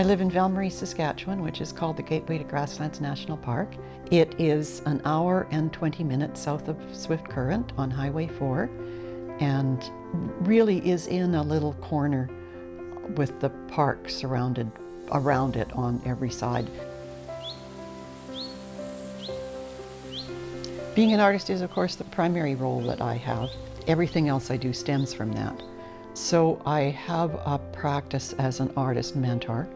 I live in Ville-Marie, Saskatchewan, which is called the Gateway to Grasslands National Park. It is an hour and 20 minutes south of Swift Current on Highway 4, and really is in a little corner with the park surrounded around it on every side. Being an artist is, of course, the primary role that I have. Everything else I do stems from that. So I have a practice as an artist mentor.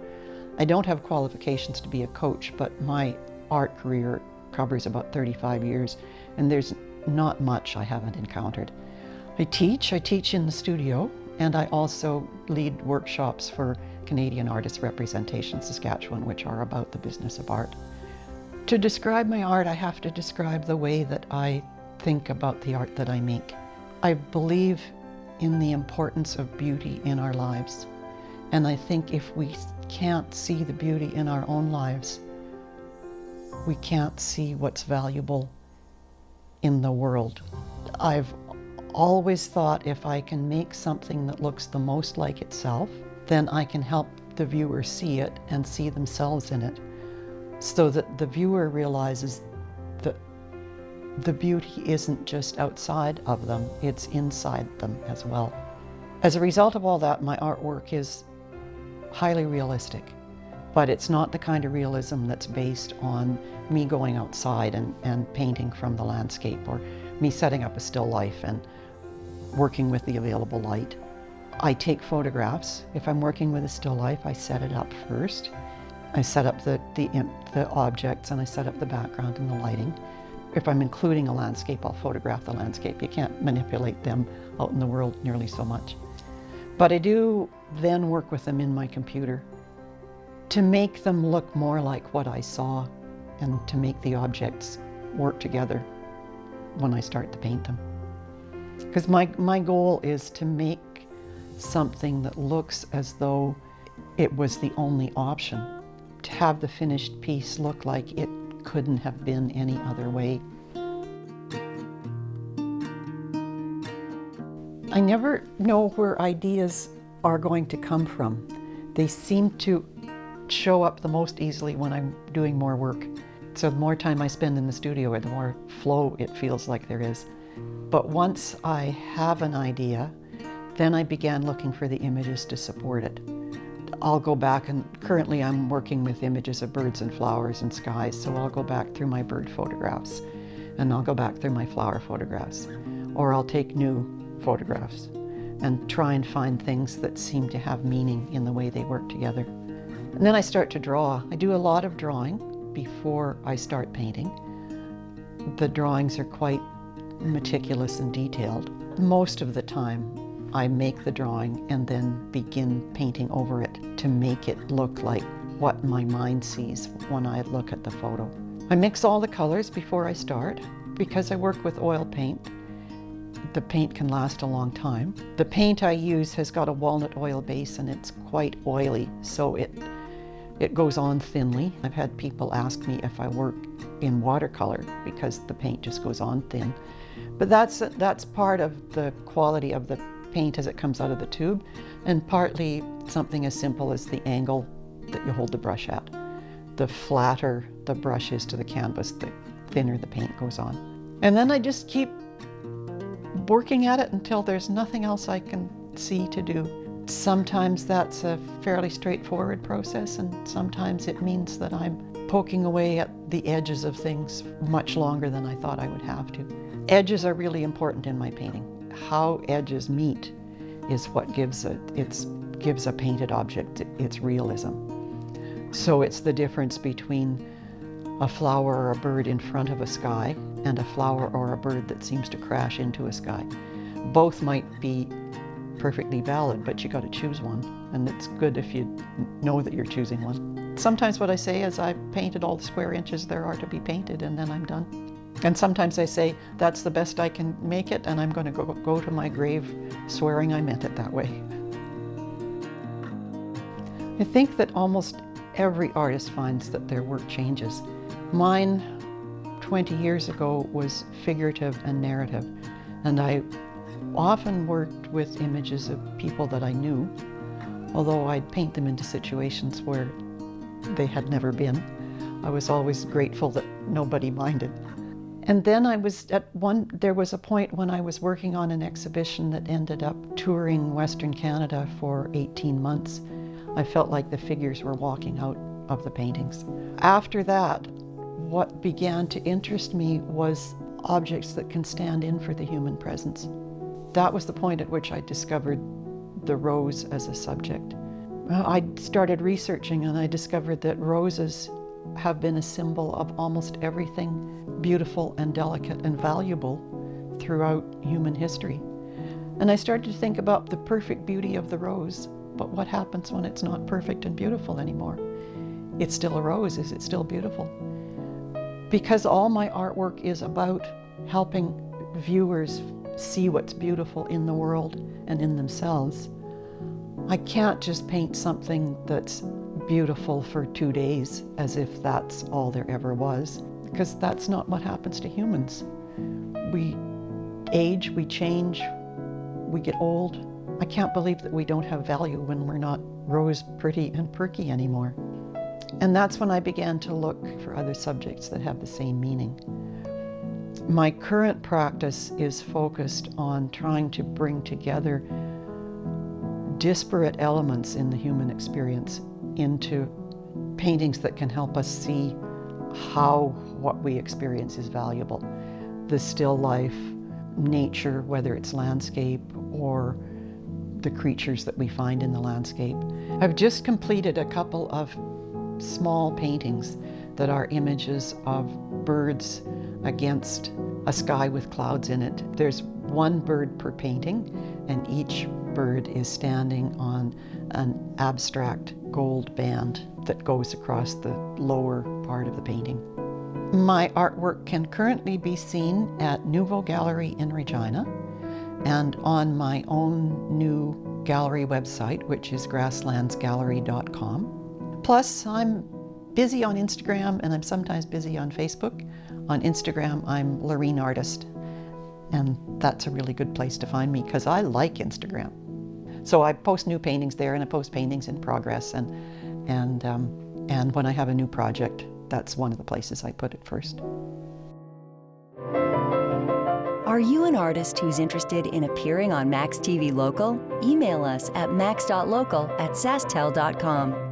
I don't have qualifications to be a coach, but my art career covers about 35 years, and there's not much I haven't encountered. I teach in the studio, and I also lead workshops for Canadian Artists Representation Saskatchewan, which are about the business of art. To describe my art, I have to describe the way that I think about the art that I make. I believe in the importance of beauty in our lives, and I think if we can't see the beauty in our own lives, we can't see what's valuable in the world. I've always thought if I can make something that looks the most like itself, then I can help the viewer see it and see themselves in it, so that the viewer realizes that the beauty isn't just outside of them, it's inside them as well. As a result of all that, my artwork is highly realistic, but it's not the kind of realism that's based on me going outside and painting from the landscape, or me setting up a still life and working with the available light. I take photographs. If I'm working with a still life, I set it up first. I set up the objects, and I set up the background and the lighting. If I'm including a landscape, I'll photograph the landscape. You can't manipulate them out in the world nearly so much. But I do then work with them in my computer to make them look more like what I saw, and to make the objects work together when I start to paint them. Because my goal is to make something that looks as though it was the only option, to have the finished piece look like it couldn't have been any other way. I never know where ideas are going to come from. They seem to show up the most easily when I'm doing more work. So the more time I spend in the studio, the more flow it feels like there is. But once I have an idea, then I began looking for the images to support it. I'll go back, and currently I'm working with images of birds and flowers and skies, so I'll go back through my bird photographs, and I'll go back through my flower photographs, or I'll take new photographs and try and find things that seem to have meaning in the way they work together. And then I start to draw. I do a lot of drawing before I start painting. The drawings are quite meticulous and detailed. Most of the time, I make the drawing and then begin painting over it to make it look like what my mind sees when I look at the photo. I mix all the colors before I start. Because I work with oil paint, the paint can last a long time. The paint I use has got a walnut oil base, and it's quite oily, so it goes on thinly. I've had people ask me if I work in watercolor because the paint just goes on thin. But that's part of the quality of the paint as it comes out of the tube, and partly something as simple as the angle that you hold the brush at. The flatter the brush is to the canvas, the thinner the paint goes on. And then I just keep working at it until there's nothing else I can see to do. Sometimes that's a fairly straightforward process, and sometimes it means that I'm poking away at the edges of things much longer than I thought I would have to. Edges are really important in my painting. How edges meet is what gives a painted object its realism. So it's the difference between a flower or a bird in front of a sky and a flower or a bird that seems to crash into a sky. Both might be perfectly valid, but you got to choose one, and it's good if you know that you're choosing one. Sometimes what I say is I've painted all the square inches there are to be painted, and then I'm done. And sometimes I say that's the best I can make it, and I'm going to go to my grave swearing I meant it that way. I think that almost every artist finds that their work changes. Mine 20 years ago was figurative and narrative, and I often worked with images of people that I knew, although I'd paint them into situations where they had never been. I was always grateful that nobody minded. And then there was a point when I was working on an exhibition that ended up touring Western Canada for 18 months. I felt like the figures were walking out of the paintings. After that, what began to interest me was objects that can stand in for the human presence. That was the point at which I discovered the rose as a subject. I started researching and I discovered that roses have been a symbol of almost everything beautiful and delicate and valuable throughout human history. And I started to think about the perfect beauty of the rose, but what happens when it's not perfect and beautiful anymore? It's still a rose, is it still beautiful? Because all my artwork is about helping viewers see what's beautiful in the world and in themselves, I can't just paint something that's beautiful for 2 days as if that's all there ever was, because that's not what happens to humans. We age, we change, we get old. I can't believe that we don't have value when we're not rose pretty and perky anymore. And that's when I began to look for other subjects that have the same meaning. My current practice is focused on trying to bring together disparate elements in the human experience into paintings that can help us see how what we experience is valuable. The still life, nature, whether it's landscape or the creatures that we find in the landscape. I've just completed a couple of small paintings that are images of birds against a sky with clouds in it. There's one bird per painting, and each bird is standing on an abstract gold band that goes across the lower part of the painting. My artwork can currently be seen at Nouveau Gallery in Regina and on my own new gallery website, which is grasslandsgallery.com. Plus, I'm busy on Instagram and I'm sometimes busy on Facebook. On Instagram, I'm Laureen Artist, and that's a really good place to find me because I like Instagram. So I post new paintings there, and I post paintings in progress, and when I have a new project, that's one of the places I put it first. Are you an artist who's interested in appearing on MaxTV Local? Email us at max.local@sastel.com.